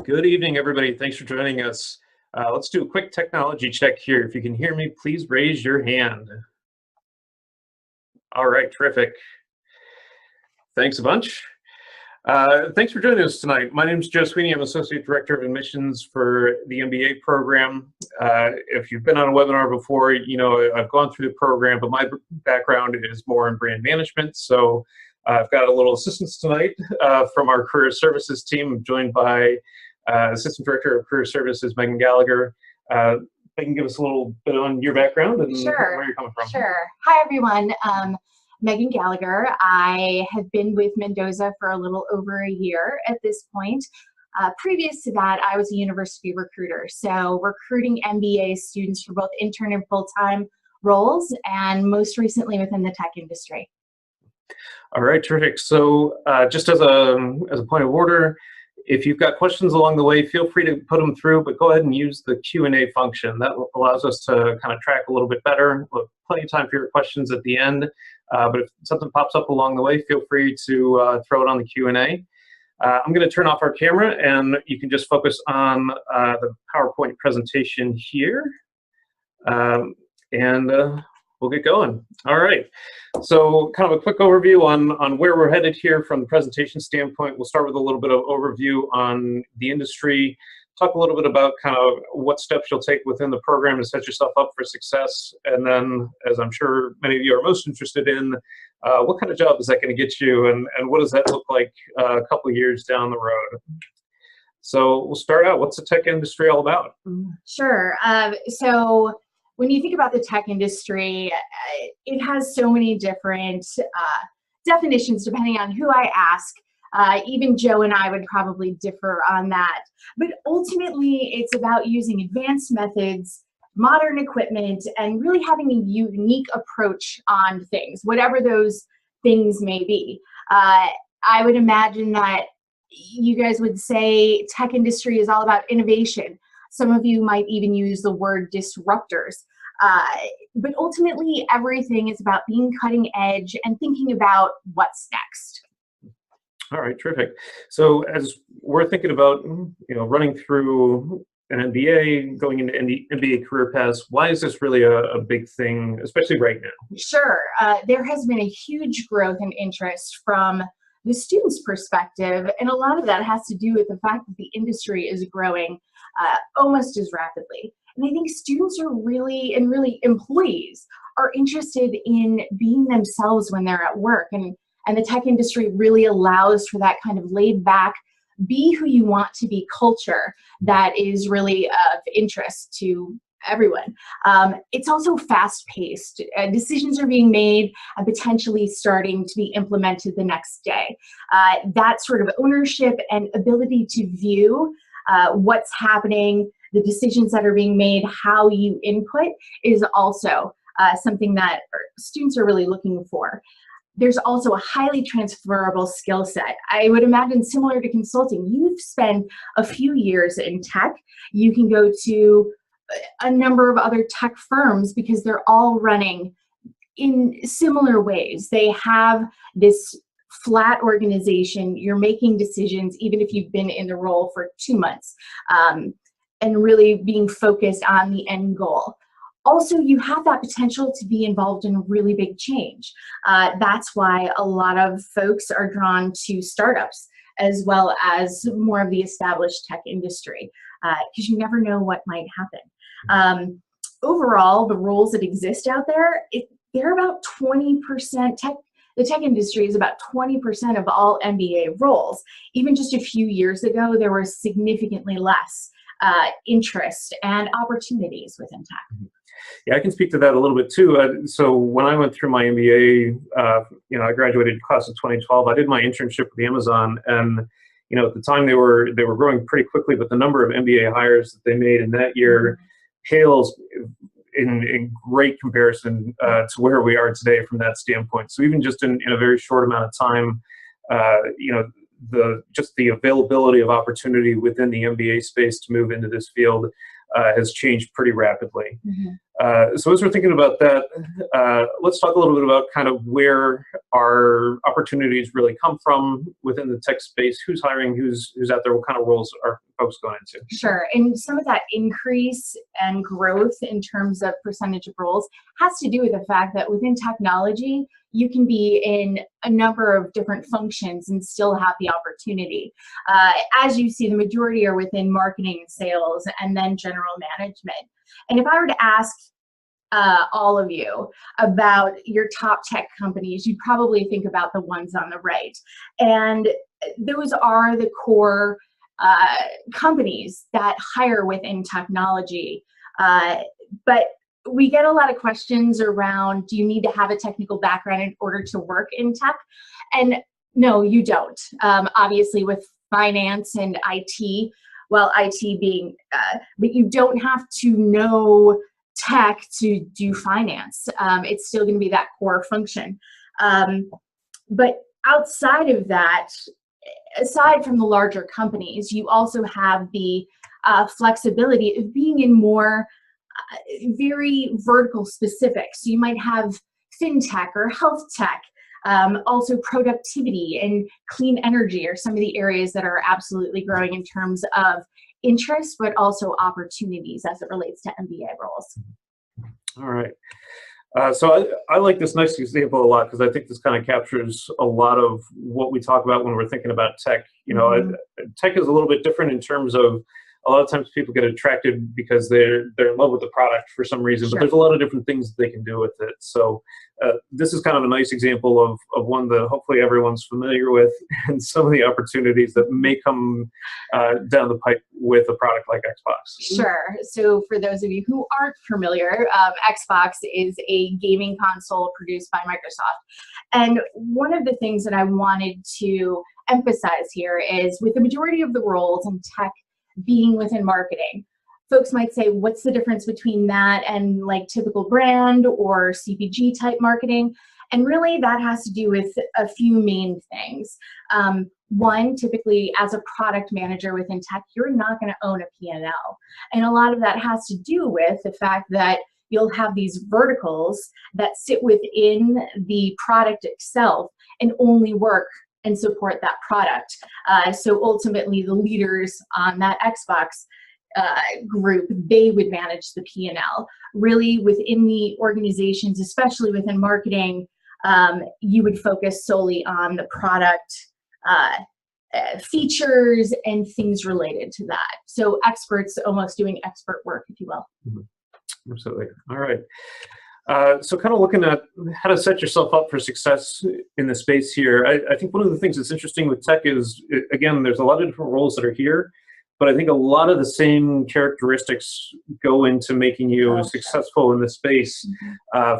Good evening, everybody. Thanks for joining us. Let's do a quick technology check here. If you can hear me, please raise your hand. All right, terrific. Thanks a bunch. Thanks for joining us tonight. My name is Joe Sweeney. I'm Associate Director of Admissions for the MBA program. If you've been on a webinar before, you know I've gone through the program, but my background is more in brand management. So I've got a little assistance tonight from our career services team. I'm joined by Assistant Director of Career Services, Megan Gallagher. Megan, give us a little bit on your background and where you're coming from. Sure. Hi, everyone. Megan Gallagher. I have been with Mendoza for a little over a year at this point. Previous to that, I was a university recruiter, so recruiting MBA students for both intern and full-time roles, and most recently within the tech industry. All right, terrific. So just as a point of order, if you've got questions along the way, feel free to put them through, but go ahead and use the Q&A function. That allows us to kind of track a little bit better. We'll have plenty of time for your questions at the end, but if something pops up along the way, feel free to throw it on the Q&A. I'm going to turn off our camera, and you can just focus on the PowerPoint presentation here, we'll get going. All right. So kind of a quick overview on where we're headed here from the presentation standpoint. We'll start with a little bit of overview on the industry, talk a little bit about kind of what steps you'll take within the program to set yourself up for success. And then, as I'm sure many of you are most interested in, what kind of job is that going to get you, and what does that look like a couple of years down the road? So we'll start out. What's the tech industry all about? Sure. So when you think about the tech industry, it has so many different definitions depending on who I ask. Even Joe and I would probably differ on that. But ultimately, it's about using advanced methods, modern equipment, and really having a unique approach on things, whatever those things may be. I would imagine that you guys would say tech industry is all about innovation. Some of you might even use the word disruptors. But ultimately, everything is about being cutting edge and thinking about what's next. All right, terrific. So as we're thinking about, running through an MBA, going into MBA career paths, why is this really a big thing, especially right now? Sure. There has been a huge growth and interest from the students' perspective, and a lot of that has to do with the fact that the industry is growing almost as rapidly. And I think students are really employees are interested in being themselves when they're at work. And the tech industry really allows for that kind of laid back, be who you want to be culture that is really of interest to everyone. It's also fast paced. Decisions are being made and potentially starting to be implemented the next day. That sort of ownership and ability to view what's happening, the decisions that are being made, how you input is also something that students are really looking for. There's also a highly transferable skill set. I would imagine similar to consulting. You've spent a few years in tech. You can go to a number of other tech firms because they're all running in similar ways. They have this flat organization. You're making decisions even if you've been in the role for 2 months, and really being focused on the end goal. Also, you have that potential to be involved in really big change. That's why a lot of folks are drawn to startups as well as more of the established tech industry, because you never know what might happen. Overall, the roles that exist out there, they're about 20%. The tech industry is about 20% of all MBA roles. Even just a few years ago, there was significantly less interest and opportunities within tech. Yeah, I can speak to that a little bit too. So when I went through my MBA, I graduated class of 2012. I did my internship with Amazon, and at the time they were growing pretty quickly, but the number of MBA hires that they made in that year pales in great comparison to where we are today from that standpoint. So even just in a very short amount of time, the availability of opportunity within the MBA space to move into this field has changed pretty rapidly. Mhm. So as we're thinking about that, let's talk a little bit about kind of where our opportunities really come from within the tech space. Who's hiring? Who's out there? What kind of roles are folks going into? Sure. And some of that increase and growth in terms of percentage of roles has to do with the fact that within technology, you can be in a number of different functions and still have the opportunity. As you see, the majority are within marketing and sales and then general management. And if I were to ask all of you about your top tech companies, you'd probably think about the ones on the right. And those are the core companies that hire within technology. But we get a lot of questions around, do you need to have a technical background in order to work in tech? And no, you don't. Obviously with finance and IT, well, IT being, but you don't have to know tech to do finance. It's still going to be that core function. But outside of that, aside from the larger companies, you also have the flexibility of being in more very vertical specific. So you might have fintech or health tech, also productivity and clean energy are some of the areas that are absolutely growing in terms of interest, but also opportunities as it relates to MBA roles. All right. So I like this next example a lot because I think this kind of captures a lot of what we talk about when we're thinking about tech. You know, tech is a little bit different in terms of a lot of times people get attracted because they're in love with the product for some reason, but there's a lot of different things that they can do with it. So this is kind of a nice example of one that hopefully everyone's familiar with and some of the opportunities that may come down the pipe with a product like Xbox. Sure. So for those of you who aren't familiar, Xbox is a gaming console produced by Microsoft. And one of the things that I wanted to emphasize here is with the majority of the roles in tech being within marketing, folks might say, what's the difference between that and like typical brand or CPG type marketing? And really that has to do with a few main things. One, typically as a product manager within tech, you're not going to own a P&L. And a lot of that has to do with the fact that you'll have these verticals that sit within the product itself and only work and support that product. So ultimately the leaders on that Xbox group, they would manage the P&L. Really within the organizations, especially within marketing, you would focus solely on the product features and things related to that. So experts almost doing expert work, if you will. Mm-hmm. Absolutely. All right. So kind of looking at how to set yourself up for success in the space here, I think one of the things that's interesting with tech is, again, there's a lot of different roles that are here, but I think a lot of the same characteristics go into making you successful in this space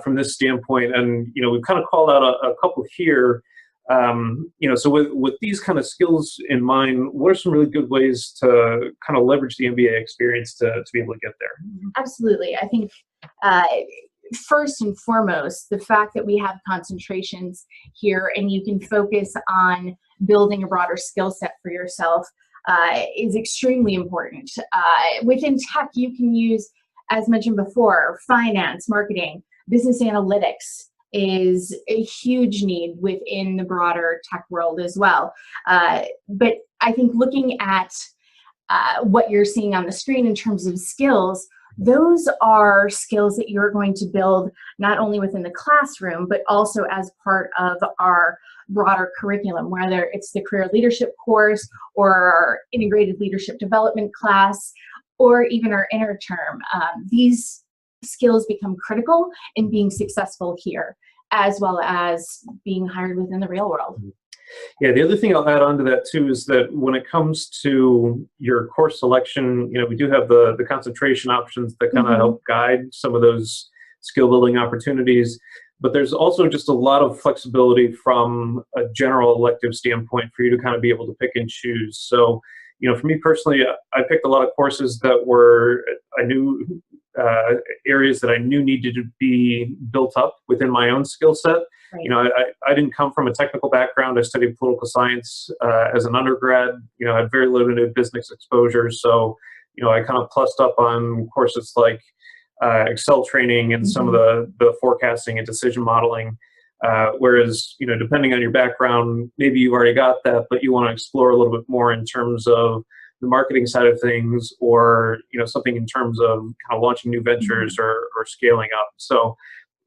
from this standpoint. And, you know, we've kind of called out a couple here. You know, so with these kind of skills in mind, what are some really good ways to kind of leverage the MBA experience to be able to get there? Absolutely. I think first and foremost, the fact that we have concentrations here and you can focus on building a broader skill set for yourself is extremely important. Within tech, you can use, as mentioned before, finance, marketing, business analytics is a huge need within the broader tech world as well. But I think looking at what you're seeing on the screen in terms of skills, those are skills that you're going to build not only within the classroom, but also as part of our broader curriculum, whether it's the career leadership course or our integrated leadership development class, or even our inner term. These skills become critical in being successful here, as well as being hired within the real world. Yeah, the other thing I'll add on to that too is that when it comes to your course selection, you know, we do have the concentration options that kind of help guide some of those skill building opportunities, but there's also just a lot of flexibility from a general elective standpoint for you to kind of be able to pick and choose. So, you know, for me personally, I picked a lot of courses that were, I knew areas that I knew needed to be built up within my own skill set. Right. You know, I didn't come from a technical background. I studied political science as an undergrad. You know, I had very limited business exposure. So, I kind of plussed up on courses like Excel training and some of the forecasting and decision modeling. Whereas, depending on your background, maybe you've already got that, but you want to explore a little bit more in terms of the marketing side of things, or, something in terms of kind of launching new ventures or scaling up. So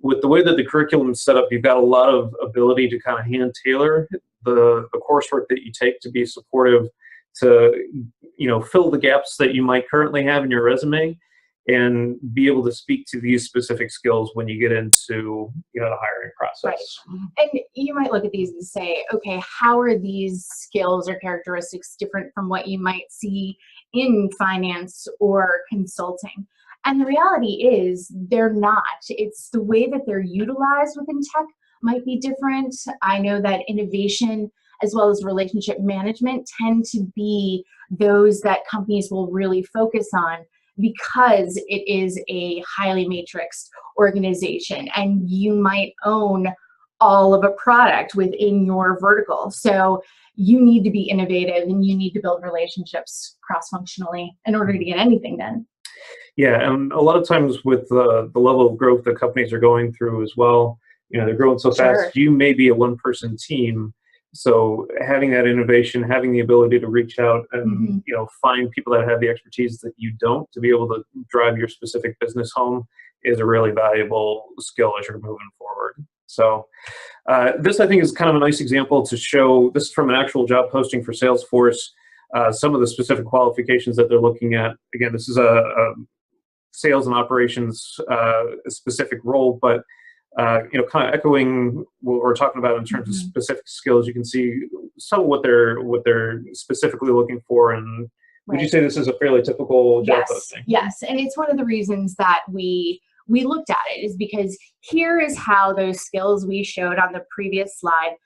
with the way that the curriculum is set up, you've got a lot of ability to kind of hand tailor the coursework that you take to be supportive to, fill the gaps that you might currently have in your resume, and be able to speak to these specific skills when you get into the hiring process. Right. And you might look at these and say, okay, how are these skills or characteristics different from what you might see in finance or consulting? And the reality is they're not. It's the way that they're utilized within tech might be different. I know that innovation as well as relationship management tend to be those that companies will really focus on, because it is a highly matrixed organization and you might own all of a product within your vertical. So you need to be innovative and you need to build relationships cross-functionally in order to get anything done. Yeah, and a lot of times with the level of growth that companies are going through as well, they're growing so fast, you may be a one-person team. So having that innovation, having the ability to reach out and find people that have the expertise that you don't, to be able to drive your specific business home, is a really valuable skill as you're moving forward. So this, I think, is kind of a nice example to show. This is from an actual job posting for Salesforce. Some of the specific qualifications that they're looking at. Again, this is a sales and operations specific role, but kind of echoing what we're talking about in terms of specific skills. You can see some of what they're specifically looking for. And would you say this is a fairly typical job posting? Yes, and it's one of the reasons that we looked at it, is because here is how those skills we showed on the previous slide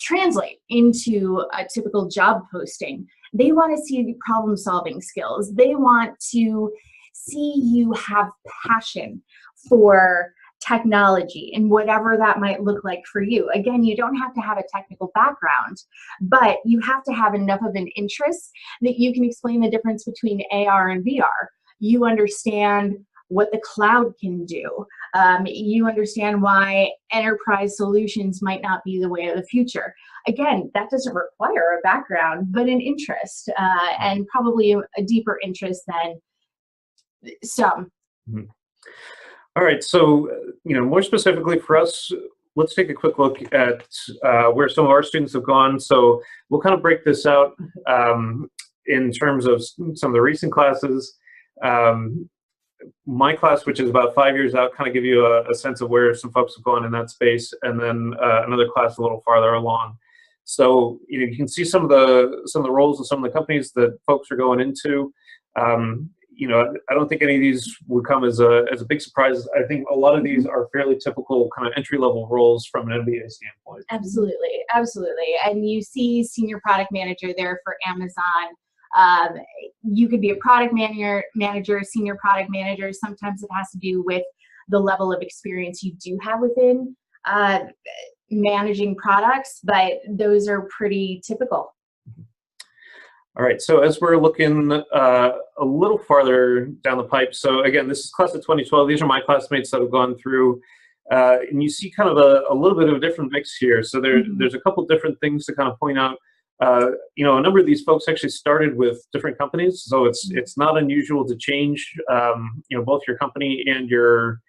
translate into a typical job posting. They want to see problem solving skills. They want to see you have passion for technology and whatever that might look like for you. Again, you don't have to have a technical background, but you have to have enough of an interest that you can explain the difference between AR and VR. You understand what the cloud can do. You understand why enterprise solutions might not be the way of the future. Again, that doesn't require a background, but an interest, and probably a deeper interest than some. All right, so more specifically for us, let's take a quick look at where some of our students have gone. So we'll kind of break this out in terms of some of the recent classes. My class, which is about 5 years out, kind of give you a sense of where some folks have gone in that space, and then another class a little farther along. So you can see some of the roles of some of the companies that folks are going into. I don't think any of these would come as a big surprise. I think a lot of these are fairly typical kind of entry-level roles from an MBA standpoint. Absolutely, absolutely. And you see senior product manager there for Amazon. You could be a product manager, senior product manager. Sometimes it has to do with the level of experience you do have within managing products, but those are pretty typical. All right, so as we're looking a little farther down the pipe, so again, this is class of 2012. These are my classmates that have gone through, and you see kind of a little bit of a different mix here. So there's a couple different things to kind of point out. A number of these folks actually started with different companies, so it's not unusual to change, both your company and your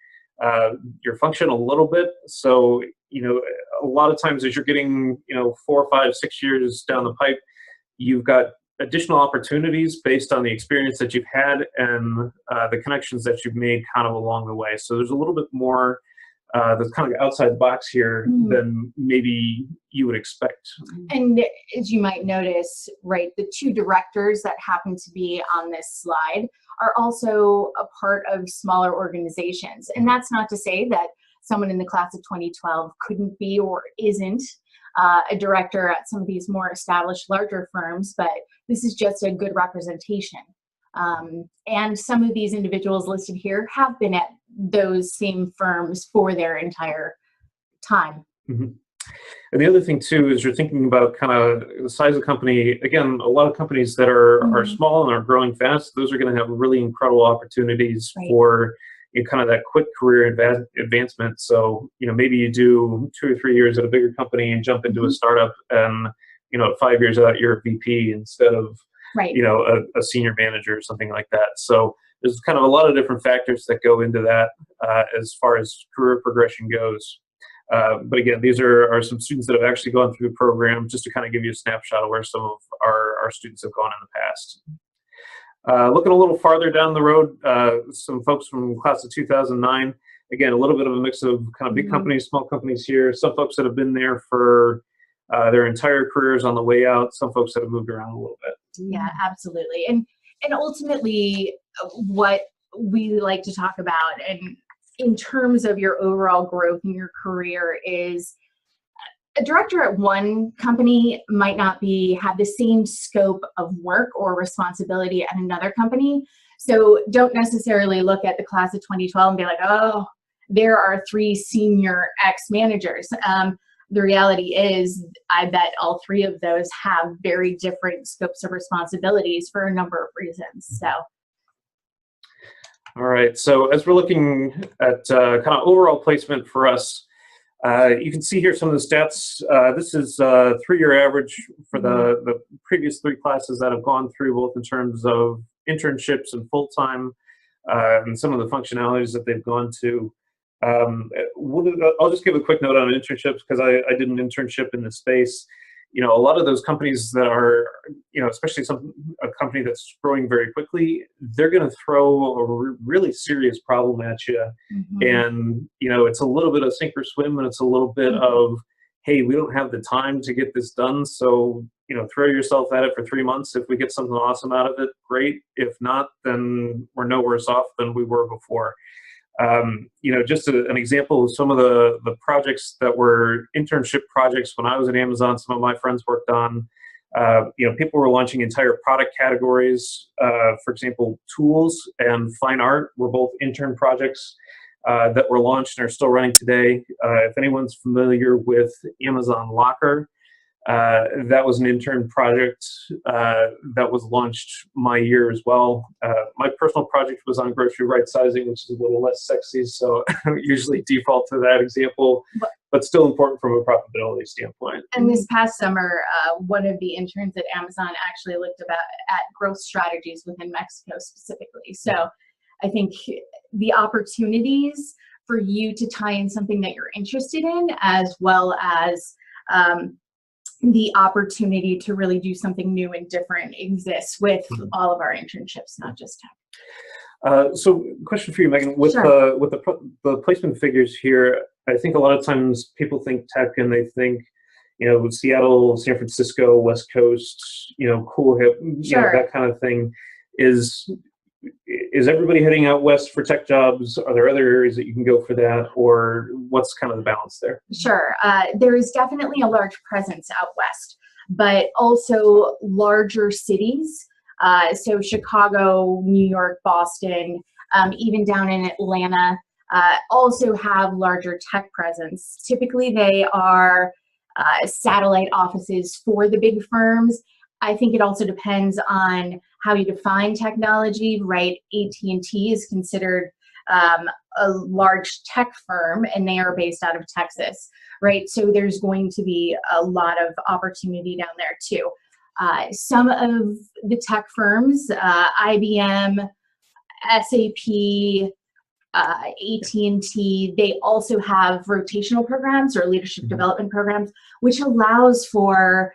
function a little bit. So a lot of times as you're getting 4, 5, 6 years down the pipe, you've got additional opportunities based on the experience that you've had and the connections that you've made kind of along the way. So there's a little bit more that's kind of outside the box here than maybe you would expect. And as you might notice, right, the 2 directors that happen to be on this slide are also a part of smaller organizations. And that's not to say that someone in the class of 2012 couldn't be or isn't a director at some of these more established larger firms, but this is just a good representation. And some of these individuals listed here have been at those same firms for their entire time. And the other thing too is you're thinking about kind of the size of the company. Again, a lot of companies that are small and are growing fast, those are going to have really incredible opportunities for kind of that quick career advancement. So, maybe you do 2 or 3 years at a bigger company and jump into a startup, and at 5 years out, you're a VP instead of a senior manager or something like that. So there's kind of a lot of different factors that go into that as far as career progression goes. But again, these are some students that have actually gone through the program, just to kind of give you a snapshot of where some of our students have gone in the past. Looking a little farther down the road, some folks from class of 2009, again, a little bit of a mix of kind of big companies, small companies here, some folks that have been there for their entire careers on the way out, some folks that have moved around a little bit. Yeah, absolutely. And ultimately, what we like to talk about, and in terms of your overall growth in your career, is a director at one company might not have the same scope of work or responsibility at another company. So don't necessarily look at the class of 2012 and be like, oh, there are 3 senior ex-managers. The reality is, I bet all 3 of those have very different scopes of responsibilities for a number of reasons. So. All right, so as we're looking at kind of overall placement for us, you can see here some of the stats. This is 3-year average for the previous 3 classes that have gone through, both in terms of internships and full-time, and some of the functionalities that they've gone to. I'll just give a quick note on internships, because I did an internship in this space. A lot of those companies that are, especially a company that's growing very quickly, they're going to throw a really serious problem at you. And, it's a little bit of sink or swim, and it's a little bit of, hey, we don't have the time to get this done. So, throw yourself at it for 3 months. If we get something awesome out of it, great. If not, then we're no worse off than we were before. Just an example of some of the projects that were internship projects when I was at Amazon, some of my friends worked on, people were launching entire product categories. For example, tools and fine art were both intern projects that were launched and are still running today. If anyone's familiar with Amazon Locker, that was an intern project that was launched my year as well. My personal project was on grocery right sizing, which is a little less sexy, so I usually default to that example, but still important from a profitability standpoint. And this past summer, one of the interns at Amazon actually looked at growth strategies within Mexico specifically. So I think the opportunities for you to tie in something that you're interested in, as well as the opportunity to really do something new and different, exists with all of our internships, not just tech. So, question for you, Megan. With the placement figures here, I think a lot of times people think tech and they think, Seattle, San Francisco, West Coast, cool, hip, that kind of thing. Is everybody heading out west for tech jobs? Are there other areas that you can go for that, or what's kind of the balance there? Sure. There is definitely a large presence out west, but also larger cities. So Chicago, New York, Boston, even down in Atlanta, also have larger tech presence. Typically, they are satellite offices for the big firms. I think it also depends on how you define technology, right? AT&T is considered a large tech firm, and they are based out of Texas, right? So there's going to be a lot of opportunity down there too. Some of the tech firms, IBM, SAP, AT&T, they also have rotational programs or leadership development programs, which allows for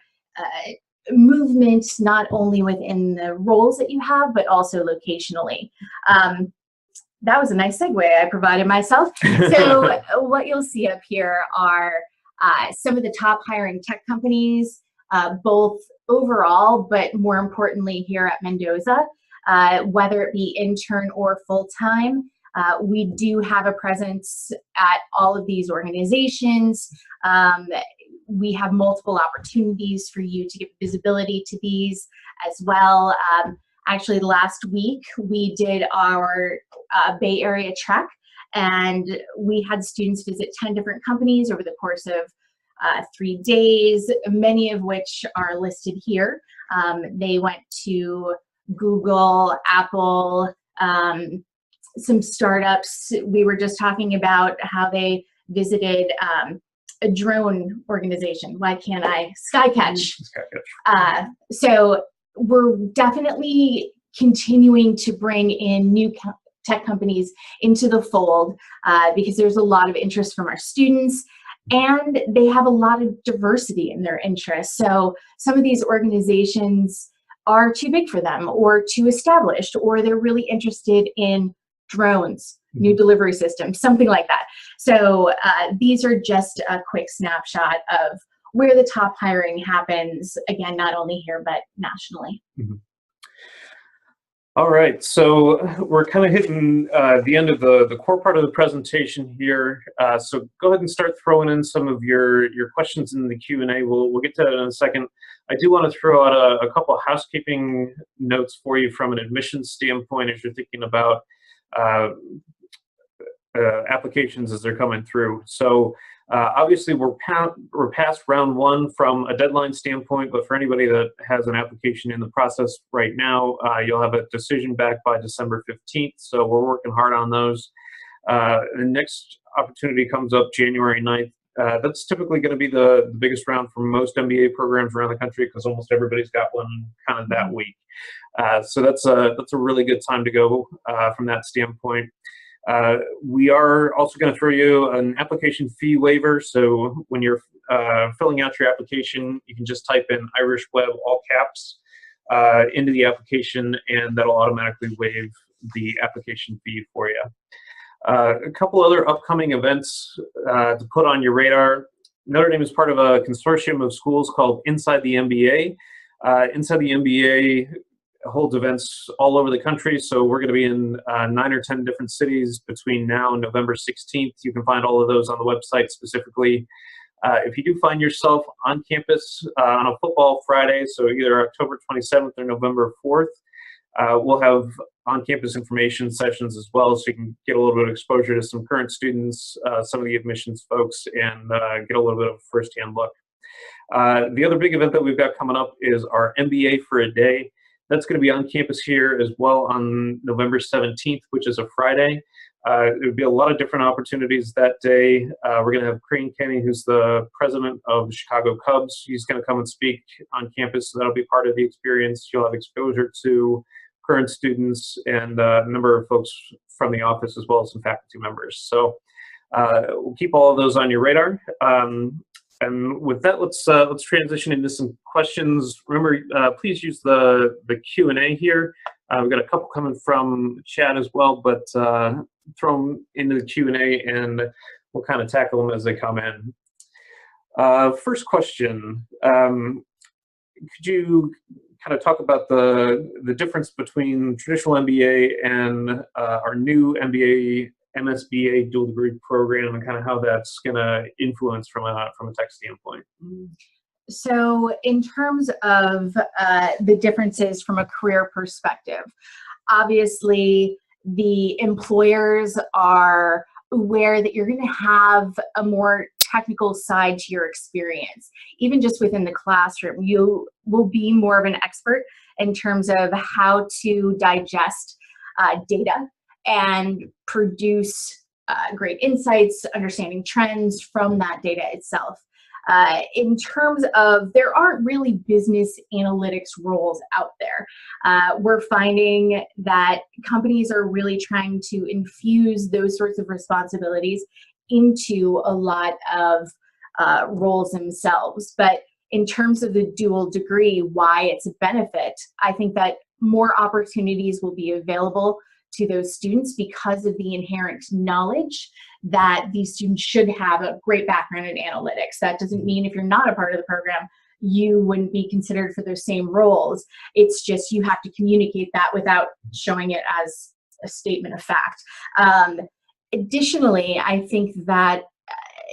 movement not only within the roles that you have, but also locationally. That was a nice segue I provided myself. So what you'll see up here are some of the top hiring tech companies, both overall, but more importantly here at Mendoza, whether it be intern or full-time. We do have a presence at all of these organizations. We have multiple opportunities for you to get visibility to these as well. Actually, last week we did our Bay Area trek, and we had students visit 10 different companies over the course of 3 days, many of which are listed here. They went to Google, Apple, some startups. We were just talking about how they visited a drone organization. Why can't I? Skycatch. So we're definitely continuing to bring in new tech companies into the fold because there's a lot of interest from our students, and they have a lot of diversity in their interests. So some of these organizations are too big for them or too established, or they're really interested in drones, new delivery systems, something like that. So these are just a quick snapshot of where the top hiring happens, again, not only here, but nationally. All right, so we're kind of hitting the end of the core part of the presentation here. So go ahead and start throwing in some of your questions in the Q&A. We'll get to that in a second. I do want to throw out a couple of housekeeping notes for you from an admissions standpoint as you're thinking about applications as they're coming through. So obviously we're past round one from a deadline standpoint, but for anybody that has an application in the process right now, you'll have a decision back by December 15th. So we're working hard on those. The next opportunity comes up January 9th. That's typically going to be the biggest round for most MBA programs around the country because almost everybody's got one kind of that week. So that's a really good time to go from that standpoint. We are also going to throw you an application fee waiver. So when you're filling out your application, you can just type in Irish Web all caps into the application, and that'll automatically waive the application fee for you. A couple other upcoming events to put on your radar. Notre Dame is part of a consortium of schools called Inside the MBA. Inside the MBA holds events all over the country, so we're going to be in 9 or 10 different cities between now and November 16th. You can find all of those on the website specifically. If you do find yourself on campus on a football Friday, so either October 27th or November 4th, we'll have on-campus information sessions as well, so you can get a little bit of exposure to some current students, some of the admissions folks, and get a little bit of a first-hand look. The other big event that we've got coming up is our MBA for a Day. That's going to be on campus here as well on November 17th, which is a Friday. There will be a lot of different opportunities that day. We're going to have Crane Kenny, who's the president of the Chicago Cubs. He's going to come and speak on campus, so that'll be part of the experience. You'll have exposure to current students and a number of folks from the office as well as some faculty members. So we'll keep all of those on your radar. And with that, let's transition into some questions. Remember, please use the Q&A here. We've got a couple coming from chat as well, but throw them into the Q&A and we'll kind of tackle them as they come in. First question, could you kind of talk about the difference between traditional MBA and our new MBA MSBA dual degree program and kind of how that's going to influence from a tech standpoint? So in terms of the differences from a career perspective, obviously the employers are aware that you're going to have a more technical side to your experience. Even just within the classroom, you will be more of an expert in terms of how to digest data and produce great insights, understanding trends from that data itself. In terms of, there aren't really business analytics roles out there. We're finding that companies are really trying to infuse those sorts of responsibilities into a lot of roles themselves. But in terms of the dual degree, why it's a benefit, I think that more opportunities will be available to those students because of the inherent knowledge that these students should have a great background in analytics. That doesn't mean if you're not a part of the program, you wouldn't be considered for those same roles. It's just you have to communicate that without showing it as a statement of fact. Additionally, I think that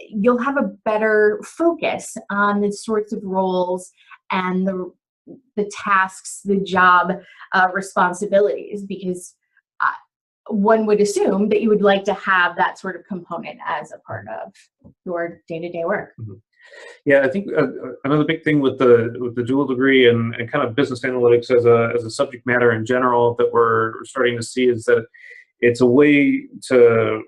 you'll have a better focus on the sorts of roles and the tasks, the job responsibilities, because one would assume that you would like to have that sort of component as a part of your day-to-day work. Mm-hmm. Yeah, I think another big thing with the dual degree and kind of business analytics as a subject matter in general that we're starting to see is that it's a way to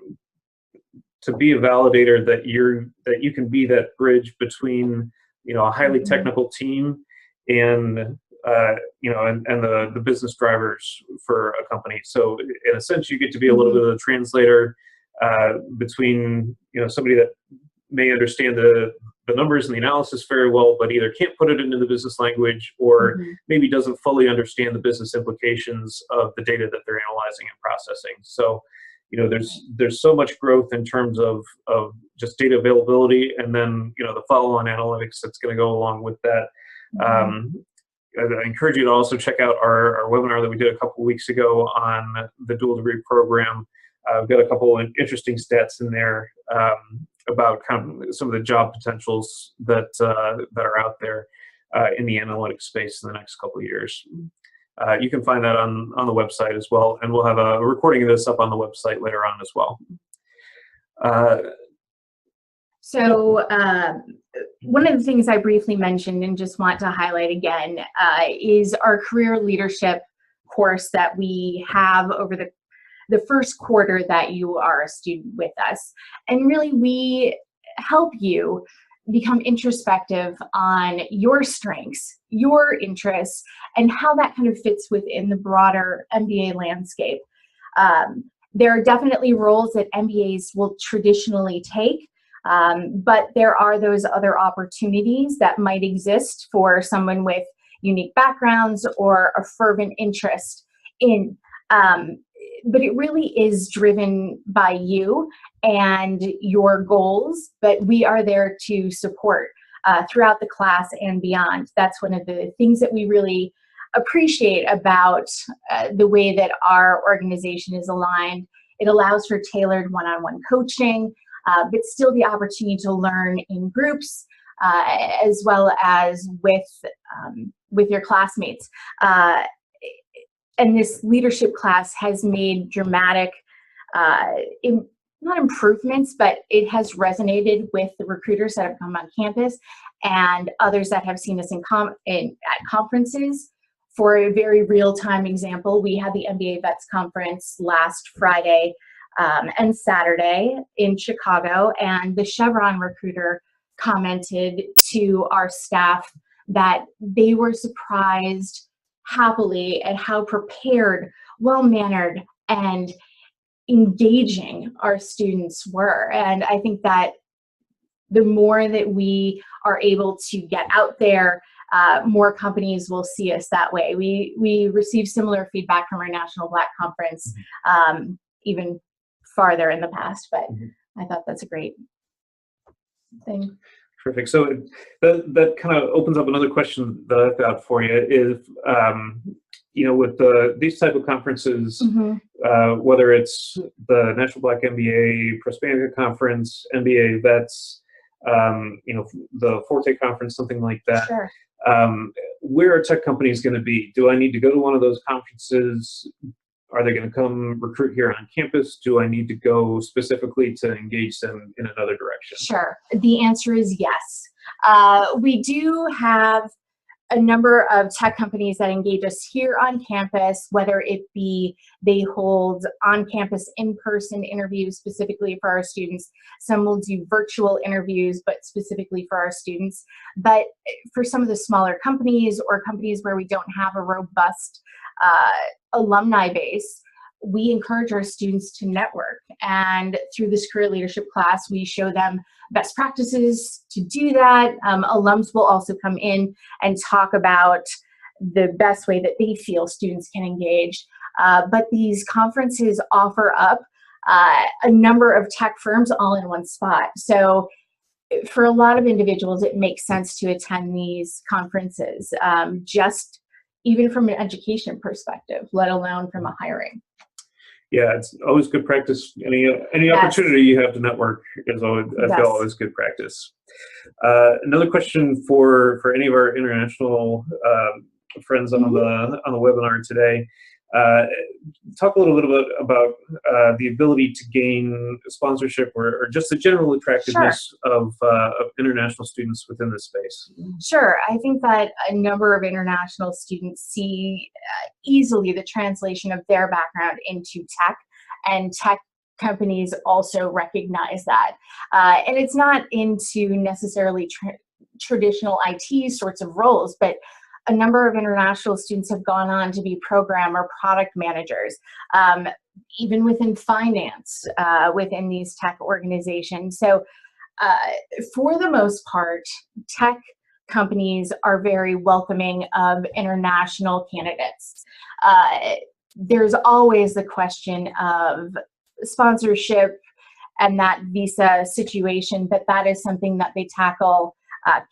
be a validator that you can be that bridge between a highly technical team and and the business drivers for a company. So in a sense, you get to be a little bit of a translator between somebody that may understand the numbers and the analysis very well, but either can't put it into the business language or maybe doesn't fully understand the business implications of the data that they're analyzing and processing. So there's so much growth in terms of just data availability, and then the follow-on analytics that's going to go along with that. I encourage you to also check out our webinar that we did a couple of weeks ago on the dual degree program. We've got a couple of interesting stats in there about kind of some of the job potentials that are out there in the analytics space in the next couple of years. You can find that on the website as well, and we'll have a recording of this up on the website later on as well. So one of the things I briefly mentioned and just want to highlight again is our career leadership course that we have over the first quarter that you are a student with us. And really, we help you become introspective on your strengths, your interests, and how that kind of fits within the broader MBA landscape. There are definitely roles that MBAs will traditionally take, but there are those other opportunities that might exist for someone with unique backgrounds or a fervent interest in. But it really is driven by you and your goals, but we are there to support throughout the class and beyond. That's one of the things that we really appreciate about the way that our organization is aligned. It allows for tailored one-on-one coaching, but still the opportunity to learn in groups as well as with your classmates. And this leadership class has made dramatic, not improvements, but it has resonated with the recruiters that have come on campus and others that have seen us at conferences. For a very real-time example, we had the MBA Vets Conference last Friday and Saturday in Chicago, and the Chevron recruiter commented to our staff that they were surprised happily at how prepared, well-mannered, and engaging our students were. And I think that the more that we are able to get out there, more companies will see us that way. We received similar feedback from our National Black Conference, even farther in the past, but I thought that's a great thing. Terrific. So that kind of opens up another question that I've got for you is, with these type of conferences, whether it's the National Black MBA, Prospanica Conference, MBA Vets, the Forte Conference, something like that. Sure. Where are tech companies going to be? Do I need to go to one of those conferences? Are they going to come recruit here on campus? Do I need to go specifically to engage them in another direction? Sure. The answer is yes. We do have a number of tech companies that engage us here on campus, whether it be they hold on-campus in-person interviews specifically for our students. Some will do virtual interviews, but specifically for our students. But for some of the smaller companies or companies where we don't have a robust alumni base, we encourage our students to network. And through this career leadership class, we show them best practices to do that. Alums will also come in and talk about the best way that they feel students can engage. But these conferences offer up a number of tech firms all in one spot. So for a lot of individuals, it makes sense to attend these conferences, just even from an education perspective, let alone from a hiring. Yeah, it's always good practice. Any opportunity you have to network is always, I feel, always good practice. Another question for any of our international friends on the webinar today. talk a little bit about the ability to gain sponsorship or just the general attractiveness of international students within this space? Sure. I think that a number of international students see easily the translation of their background into tech, and tech companies also recognize that. And it's not into necessarily traditional IT sorts of roles, but a number of international students have gone on to be program or product managers, even within finance, within these tech organizations. So for the most part, tech companies are very welcoming of international candidates. There's always the question of sponsorship and that visa situation, but that is something that they tackle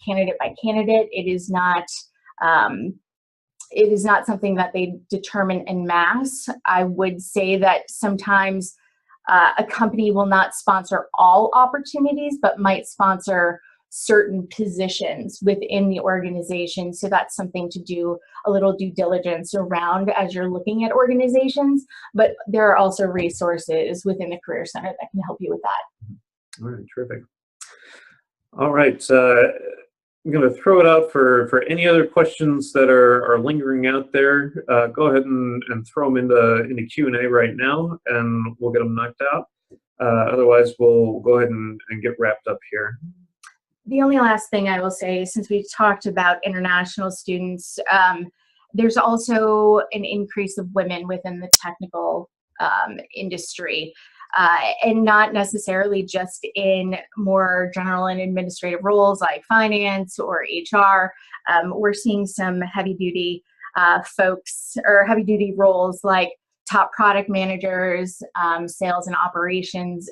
candidate by candidate. It is not something that they determine en masse. I would say that sometimes a company will not sponsor all opportunities, but might sponsor certain positions within the organization. So that's something to do a little due diligence around as you're looking at organizations. But there are also resources within the Career Center that can help you with that. All right, terrific. All right. I'm going to throw it out for any other questions that are lingering out there. Go ahead and throw them into Q&A right now, and we'll get them knocked out. Otherwise, we'll go ahead and get wrapped up here. The only last thing I will say, since we've talked about international students, there's also an increase of women within the technical industry. And not necessarily just in more general and administrative roles like finance or HR. We're seeing some heavy duty folks or heavy duty roles like top product managers, sales and operations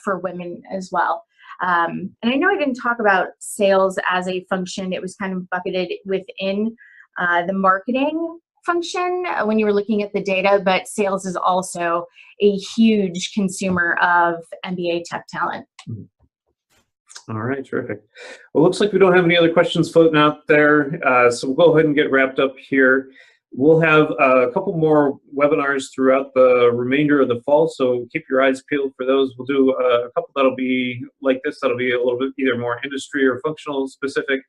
for women as well. And I know I didn't talk about sales as a function. It was kind of bucketed within the marketing function when you were looking at the data, but sales is also a huge consumer of MBA tech talent. All right, terrific. Well, looks like we don't have any other questions floating out there, so we'll go ahead and get wrapped up here. We'll have a couple more webinars throughout the remainder of the fall, so keep your eyes peeled for those. We'll do a couple that'll be like this, that'll be a little bit either more industry or functional specific,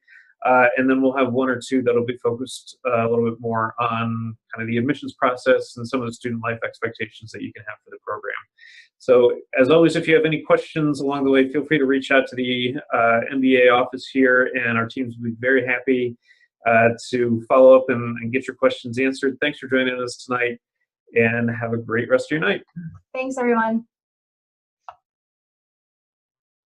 and then we'll have one or two that'll be focused a little bit more on kind of the admissions process and some of the student life expectations that you can have for the program. So as always, if you have any questions along the way, feel free to reach out to the MBA office here, and our teams will be very happy to follow up and get your questions answered. Thanks for joining us tonight, and have a great rest of your night. Thanks, everyone.